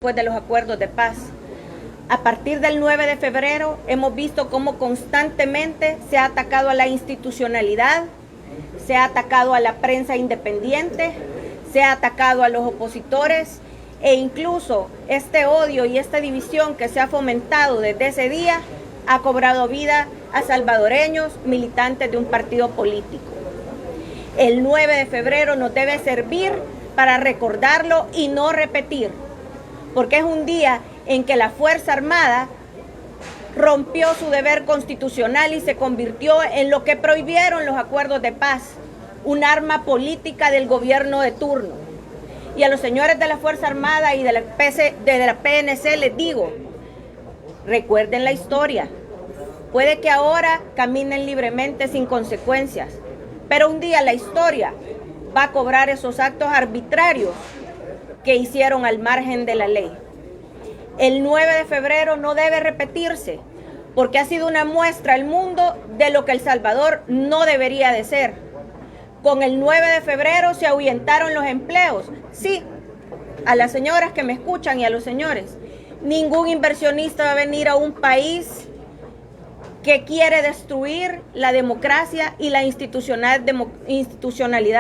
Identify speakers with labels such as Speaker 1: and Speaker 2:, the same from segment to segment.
Speaker 1: después de los acuerdos de paz. A partir del 9 de febrero hemos visto cómo constantemente se ha atacado a la institucionalidad, se ha atacado a la prensa independiente, se ha atacado a los opositores e incluso este odio y esta división que se ha fomentado desde ese día ha cobrado vida a salvadoreños militantes de un partido político. El 9 de febrero nos debe servir para recordarlo y no repetir, porque es un día en que la Fuerza Armada rompió su deber constitucional y se convirtió en lo que prohibieron los acuerdos de paz, un arma política del gobierno de turno. Y a los señores de la Fuerza Armada y de la PNC les digo, recuerden la historia. Puede que ahora caminen libremente sin consecuencias, pero un día la historia va a cobrar esos actos arbitrarios que hicieron al margen de la ley. El 9 de febrero no debe repetirse, porque ha sido una muestra al mundo de lo que El Salvador no debería de ser. Con el 9 de febrero se ahuyentaron los empleos. Sí, a las señoras que me escuchan y a los señores, ningún inversionista va a venir a un país que quiere destruir la democracia y la institucionalidad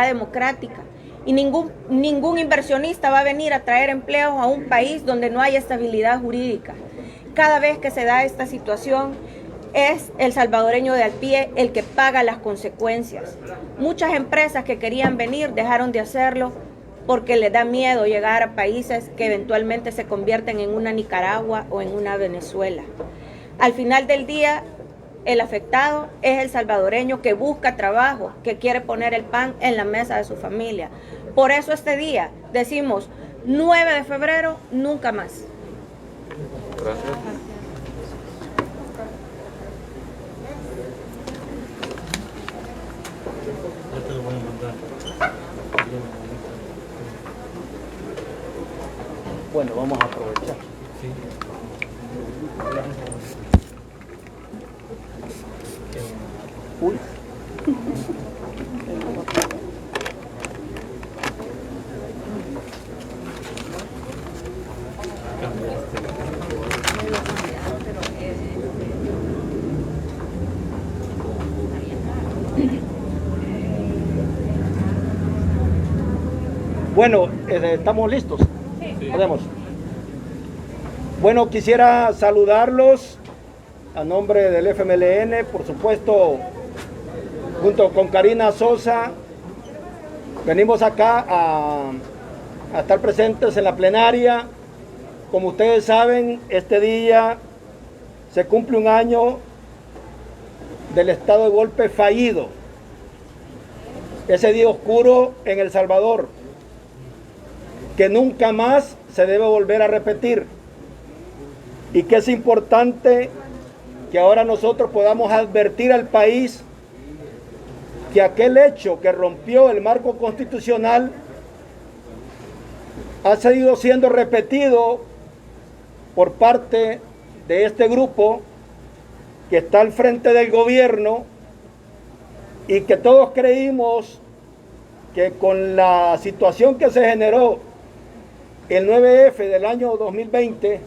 Speaker 1: democrática. Y ningún inversionista va a venir a traer empleos a un país donde no hay estabilidad jurídica. Cada vez que se da esta situación, es el salvadoreño de a pie el que paga las consecuencias. Muchas empresas que querían venir dejaron de hacerlo porque les da miedo llegar a países que eventualmente se convierten en una Nicaragua o en una Venezuela. Al final del día, el afectado es el salvadoreño que busca trabajo, que quiere poner el pan en la mesa de su familia. Por eso este día decimos 9 de febrero, nunca más.
Speaker 2: Gracias.
Speaker 3: Bueno, vamos a aprovechar. Uy. Bueno, ¿estamos listos? Sí. Podemos. Bueno, quisiera saludarlos a nombre del FMLN, por supuesto, junto con Karina Sosa. Venimos acá a estar presentes en la plenaria. Como ustedes saben, este día se cumple un año del estado de golpe fallido. Ese día oscuro en El Salvador, que nunca más se debe volver a repetir. Y que es importante que ahora nosotros podamos advertir al país que aquel hecho que rompió el marco constitucional ha seguido siendo repetido por parte de este grupo que está al frente del gobierno y que todos creímos que con la situación que se generó el 9F del año 2020,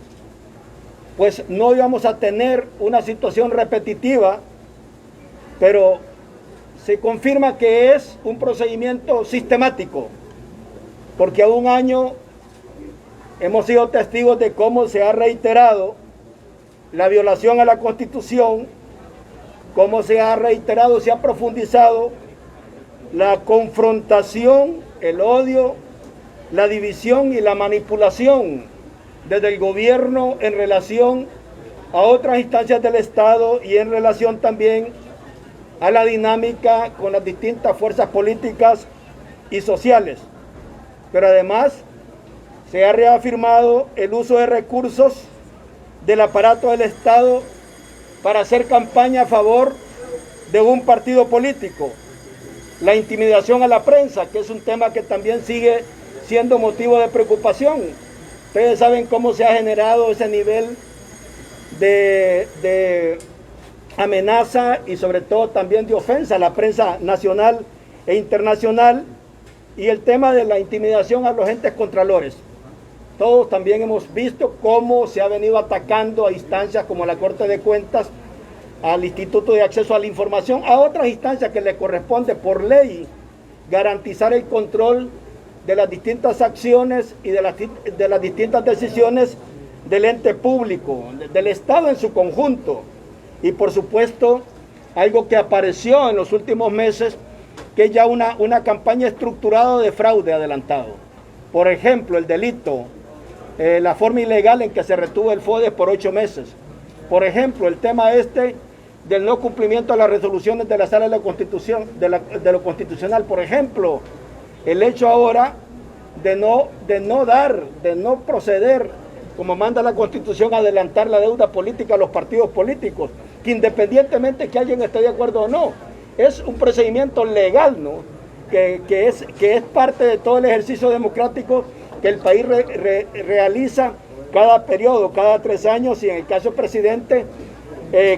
Speaker 3: pues no íbamos a tener una situación repetitiva, pero se confirma que es un procedimiento sistemático, porque a un año hemos sido testigos de cómo se ha reiterado la violación a la Constitución, cómo se ha reiterado, se ha profundizado la confrontación, el odio, la división y la manipulación desde el gobierno en relación a otras instancias del Estado y en relación también a la dinámica con las distintas fuerzas políticas y sociales. Pero además se ha reafirmado el uso de recursos del aparato del Estado para hacer campaña a favor de un partido político. La intimidación a la prensa, que es un tema que también sigue siendo motivo de preocupación. Ustedes saben cómo se ha generado ese nivel de amenaza y sobre todo también de ofensa a la prensa nacional e internacional, y el tema de la intimidación a los entes contralores. Todos también hemos visto cómo se ha venido atacando a instancias como la Corte de Cuentas, al Instituto de Acceso a la Información, a otras instancias que le corresponde por ley garantizar el control de las distintas acciones y de las distintas decisiones del ente público, del Estado en su conjunto. Y por supuesto, algo que apareció en los últimos meses, que es ya una campaña estructurada de fraude adelantado. Por ejemplo, el delito, la forma ilegal en que se retuvo el FODES por 8 meses. Por ejemplo, el tema del no cumplimiento de las resoluciones de la Sala de la Constitución, de lo constitucional. Por ejemplo, el hecho ahora de no proceder, como manda la Constitución, a adelantar la deuda política a los partidos políticos, que independientemente que alguien esté de acuerdo o no, es un procedimiento legal, ¿no? que es parte de todo el ejercicio democrático que el país realiza cada periodo, cada 3 años, y en el caso del presidente,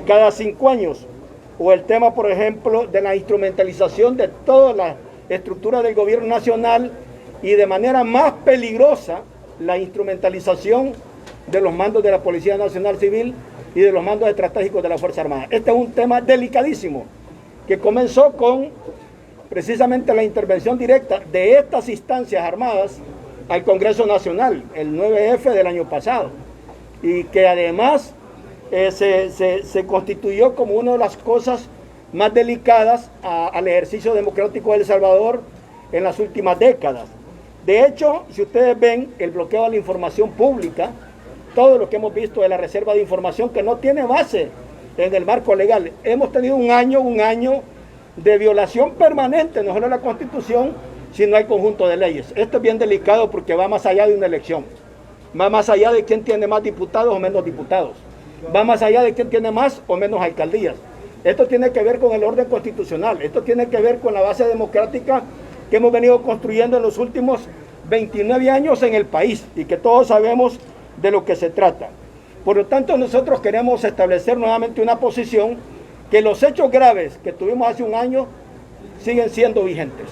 Speaker 3: cada 5 años. O el tema, por ejemplo, de la instrumentalización de toda la estructura del gobierno nacional, y de manera más peligrosa, la instrumentalización de los mandos de la Policía Nacional Civil y de los mandos estratégicos de la Fuerza Armada. Este es un tema delicadísimo, que comenzó con precisamente la intervención directa de estas instancias armadas al Congreso Nacional, el 9F del año pasado, y que además se constituyó como una de las cosas más delicadas al ejercicio democrático de El Salvador en las últimas décadas. De hecho, si ustedes ven el bloqueo a la información pública, todo lo que hemos visto de la reserva de información que no tiene base en el marco legal, hemos tenido un año de violación permanente, no solo de la Constitución, sino al conjunto de leyes. Esto es bien delicado porque va más allá de una elección, va más allá de quién tiene más diputados o menos diputados, va más allá de quién tiene más o menos alcaldías. Esto tiene que ver con el orden constitucional, esto tiene que ver con la base democrática que hemos venido construyendo en los últimos 29 años en el país, y que todos sabemos de lo que se trata. Por lo tanto, nosotros queremos establecer nuevamente una posición, que los hechos graves que tuvimos hace un año siguen siendo vigentes,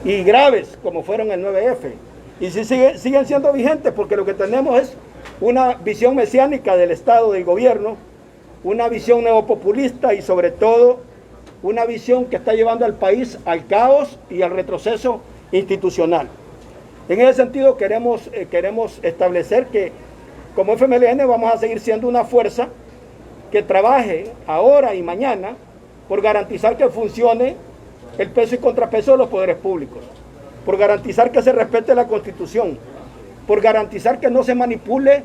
Speaker 3: y graves como fueron el 9F, y sí siguen siendo vigentes, porque lo que tenemos es una visión mesiánica del Estado, del gobierno, una visión neopopulista, y sobre todo una visión que está llevando al país al caos y al retroceso institucional. En ese sentido queremos establecer que como FMLN vamos a seguir siendo una fuerza que trabaje ahora y mañana por garantizar que funcione el peso y contrapeso de los poderes públicos, por garantizar que se respete la Constitución, por garantizar que no se manipule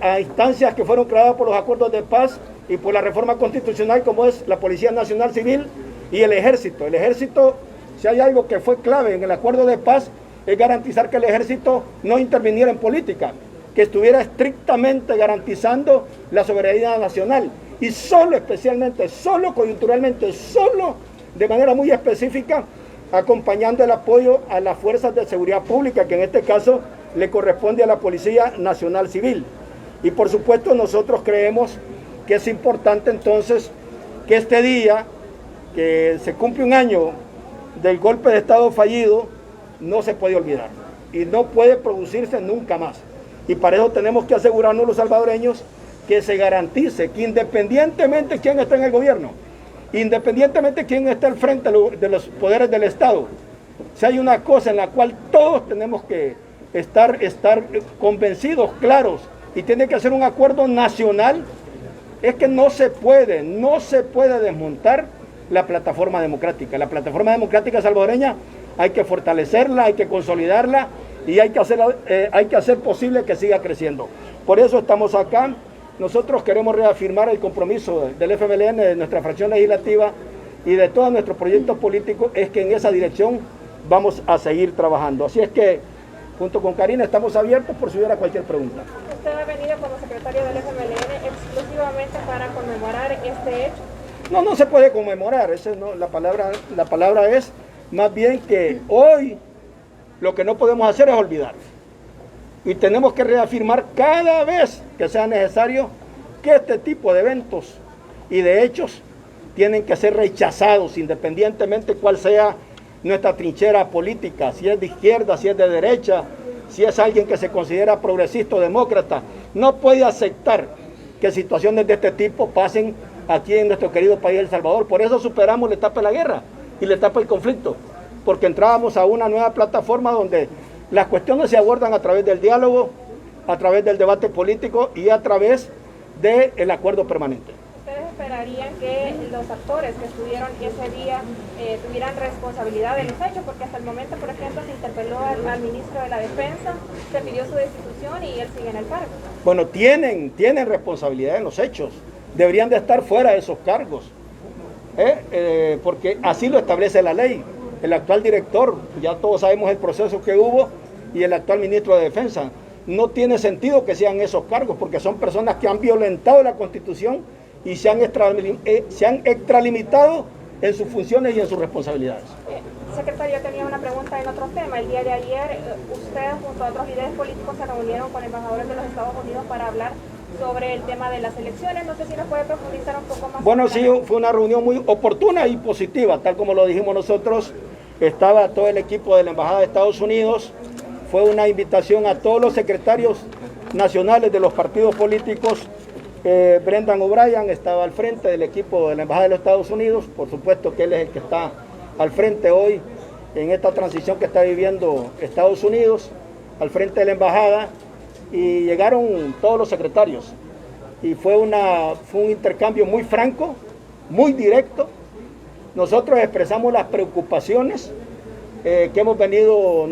Speaker 3: a instancias que fueron creadas por los acuerdos de paz y por la reforma constitucional, como es la Policía Nacional Civil y el Ejército. El Ejército, si hay algo que fue clave en el acuerdo de paz, es garantizar que el Ejército no interviniera en política, que estuviera estrictamente garantizando la soberanía nacional, y solo especialmente, solo coyunturalmente, solo de manera muy específica, acompañando el apoyo a las fuerzas de seguridad pública, que en este caso le corresponde a la Policía Nacional Civil. Y por supuesto nosotros creemos que es importante entonces que este día, que se cumple un año del golpe de Estado fallido, no se puede olvidar y no puede producirse nunca más. Y para eso tenemos que asegurarnos los salvadoreños que se garantice que independientemente de quién está en el gobierno, independientemente de quién está al frente de los poderes del Estado, si hay una cosa en la cual todos tenemos que estar convencidos, claros, y tiene que ser un acuerdo nacional, es que no se puede desmontar la plataforma democrática. La plataforma democrática salvadoreña hay que fortalecerla, hay que consolidarla, y hay que hacer posible que siga creciendo. Por eso estamos acá. Nosotros queremos reafirmar el compromiso del FMLN, de nuestra fracción legislativa y de todos nuestros proyectos políticos, es que en esa dirección vamos a seguir trabajando. Así es que, junto con Karina, estamos abiertos por si hubiera cualquier pregunta.
Speaker 4: ¿Usted ha venido como secretario del FMLN exclusivamente para conmemorar este hecho?
Speaker 3: No se puede conmemorar, esa no, la palabra es más bien que hoy lo que no podemos hacer es olvidar. Y tenemos que reafirmar cada vez que sea necesario que este tipo de eventos y de hechos tienen que ser rechazados, independientemente cuál sea nuestra trinchera política, si es de izquierda, si es de derecha, si es alguien que se considera progresista o demócrata, no puede aceptar que situaciones de este tipo pasen aquí en nuestro querido país El Salvador. Por eso superamos la etapa de la guerra y la etapa del conflicto, porque entrábamos a una nueva plataforma donde las cuestiones se abordan a través del diálogo, a través del debate político y a través del acuerdo permanente.
Speaker 4: ¿Ustedes esperarían que los actores que estuvieron ese día tuvieran responsabilidad de los hechos? Porque hasta el momento, por ejemplo, se interpeló al ministro de la Defensa, se pidió su destitución y él sigue en el cargo.
Speaker 3: Bueno, tienen responsabilidad en los hechos, deberían de estar fuera de esos cargos, porque así lo establece la ley. El actual director, ya todos sabemos el proceso que hubo, y el actual ministro de Defensa. No tiene sentido que sean esos cargos, porque son personas que han violentado la Constitución y se han extralimitado en sus funciones y en sus responsabilidades.
Speaker 4: Secretario, tenía una pregunta en otro tema. El día de ayer, usted junto a otros líderes políticos se reunieron con embajadores de los Estados Unidos para hablar sobre el tema de las elecciones. No sé si nos puede profundizar un poco más.
Speaker 3: Bueno, sí, fue una reunión muy oportuna y positiva, tal como lo dijimos nosotros. Estaba todo el equipo de la Embajada de Estados Unidos. Fue una invitación a todos los secretarios nacionales de los partidos políticos. Brendan O'Brien estaba al frente del equipo de la Embajada de los Estados Unidos. Por supuesto que él es el que está al frente hoy en esta transición que está viviendo Estados Unidos, al frente de la Embajada, y llegaron todos los secretarios. Y fue un intercambio muy franco, muy directo. Nosotros expresamos las preocupaciones que hemos venido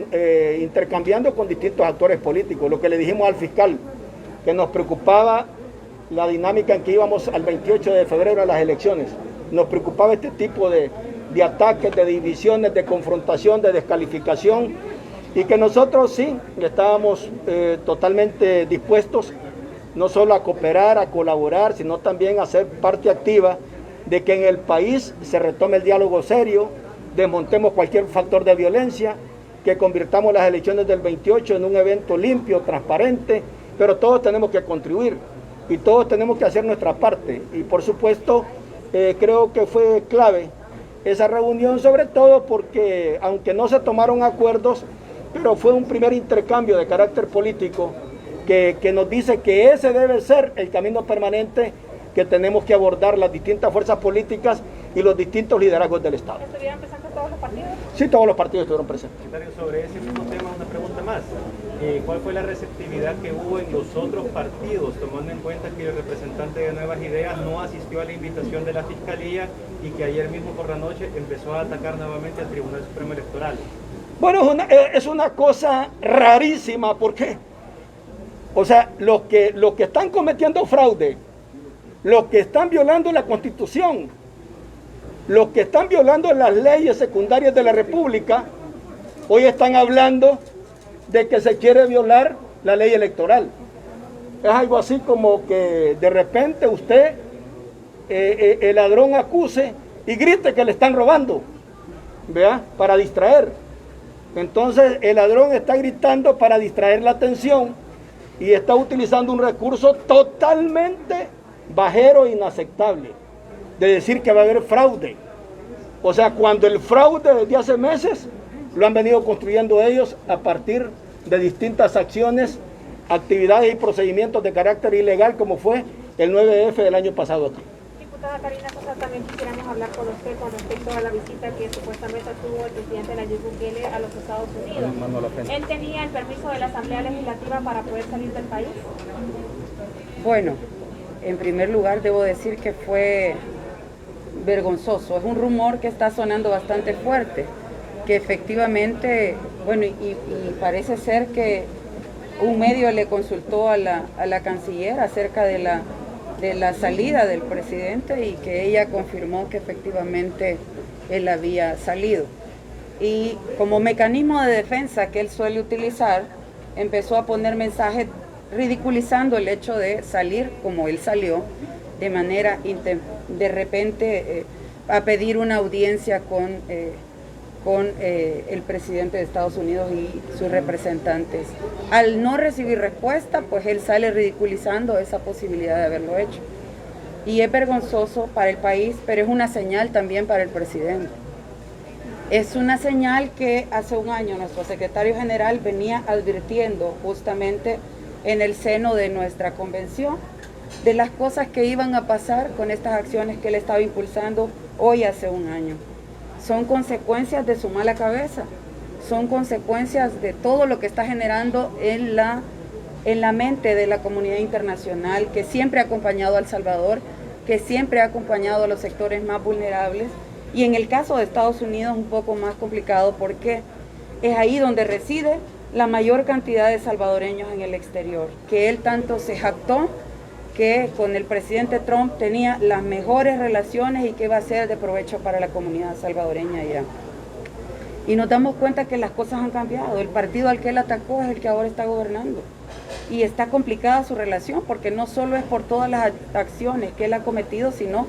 Speaker 3: intercambiando con distintos actores políticos. Lo que le dijimos al fiscal, que nos preocupaba la dinámica en que íbamos al 28 de febrero a las elecciones. Nos preocupaba este tipo de ataques, de divisiones, de confrontación, de descalificación, y que nosotros sí estábamos totalmente dispuestos no solo a cooperar, a colaborar, sino también a ser parte activa de que en el país se retome el diálogo serio, desmontemos cualquier factor de violencia, que convirtamos las elecciones del 28 en un evento limpio, transparente, pero todos tenemos que contribuir y todos tenemos que hacer nuestra parte. Y por supuesto, creo que fue clave esa reunión, sobre todo porque, aunque no se tomaron acuerdos, pero fue un primer intercambio de carácter político que nos dice que ese debe ser el camino permanente que tenemos que abordar las distintas fuerzas políticas y los distintos liderazgos del Estado.
Speaker 4: ¿Estuvieron presentes todos los partidos?
Speaker 3: Sí, todos los partidos estuvieron presentes.
Speaker 5: Secretario, sobre ese mismo tema, una pregunta más. ¿Cuál fue la receptividad que hubo en los otros partidos, tomando en cuenta que el representante de Nuevas Ideas no asistió a la invitación de la Fiscalía y que ayer mismo por la noche empezó a atacar nuevamente al Tribunal Supremo Electoral?
Speaker 3: Bueno, es una cosa rarísima, porque, o sea, los que están cometiendo fraude, los que están violando la Constitución, los que están violando las leyes secundarias de la República, hoy están hablando de que se quiere violar la ley electoral. Es algo así como que de repente usted, el ladrón acuse y grite que le están robando, ¿vea? Para distraer. Entonces el ladrón está gritando para distraer la atención y está utilizando un recurso totalmente bajero e inaceptable, de decir que va a haber fraude. O sea, cuando el fraude desde hace meses lo han venido construyendo ellos a partir de distintas acciones, actividades y procedimientos de carácter ilegal, como fue el 9F del año pasado aquí.
Speaker 4: Diputada Karina Sosa, también quisiéramos hablar con usted con respecto a la visita que supuestamente tuvo el presidente Nayib Bukele a los Estados Unidos. ¿Él tenía el permiso de la Asamblea Legislativa para poder salir del país?
Speaker 6: Bueno, en primer lugar debo decir que fue vergonzoso. Es un rumor que está sonando bastante fuerte, que efectivamente, bueno, y parece ser que un medio le consultó a la canciller acerca de la salida del presidente y que ella confirmó que efectivamente él había salido. Y como mecanismo de defensa que él suele utilizar, empezó a poner mensajes ridiculizando el hecho de salir como él salió, de manera de repente a pedir una audiencia con el presidente de Estados Unidos y sus representantes. Al no recibir respuesta, pues él sale ridiculizando esa posibilidad de haberlo hecho. Y es vergonzoso para el país, pero es una señal también para el presidente. Es una señal que hace un año nuestro secretario general venía advirtiendo justamente en el seno de nuestra convención de las cosas que iban a pasar con estas acciones que él estaba impulsando hoy hace un año. Son consecuencias de su mala cabeza, son consecuencias de todo lo que está generando en la mente de la comunidad internacional, que siempre ha acompañado a El Salvador, que siempre ha acompañado a los sectores más vulnerables. Y en el caso de Estados Unidos un poco más complicado porque es ahí donde reside la mayor cantidad de salvadoreños en el exterior, que él tanto se jactó que con el presidente Trump tenía las mejores relaciones y que iba a ser de provecho para la comunidad salvadoreña allá. Y nos damos cuenta que las cosas han cambiado. El partido al que él atacó es el que ahora está gobernando. Y está complicada su relación porque no solo es por todas las acciones que él ha cometido, sino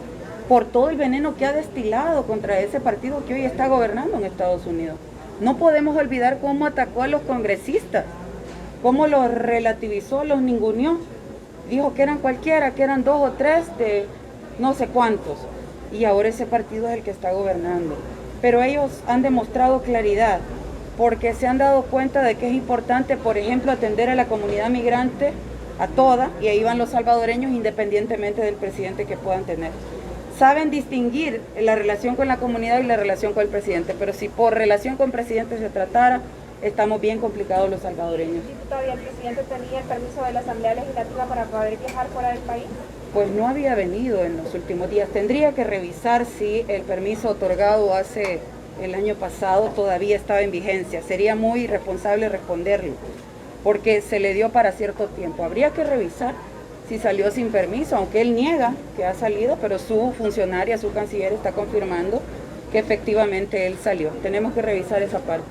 Speaker 6: por todo el veneno que ha destilado contra ese partido que hoy está gobernando en Estados Unidos. No podemos olvidar cómo atacó a los congresistas, cómo los relativizó, los ninguneó. Dijo que eran cualquiera, que eran 2 o 3 de no sé cuántos. Y ahora ese partido es el que está gobernando. Pero ellos han demostrado claridad, porque se han dado cuenta de que es importante, por ejemplo, atender a la comunidad migrante, a toda, y ahí van los salvadoreños independientemente del presidente que puedan tener. Saben distinguir la relación con la comunidad y la relación con el presidente, pero si por relación con el presidente se tratara, estamos bien complicados los salvadoreños.
Speaker 4: ¿Y todavía el presidente tenía el permiso de la Asamblea Legislativa para poder viajar fuera del país?
Speaker 6: Pues no había venido en los últimos días. Tendría que revisar si el permiso otorgado hace el año pasado todavía estaba en vigencia. Sería muy irresponsable responderlo, porque se le dio para cierto tiempo. Habría que revisar si salió sin permiso, aunque él niega que ha salido, pero su funcionaria, su canciller está confirmando que efectivamente él salió. Tenemos que revisar esa parte.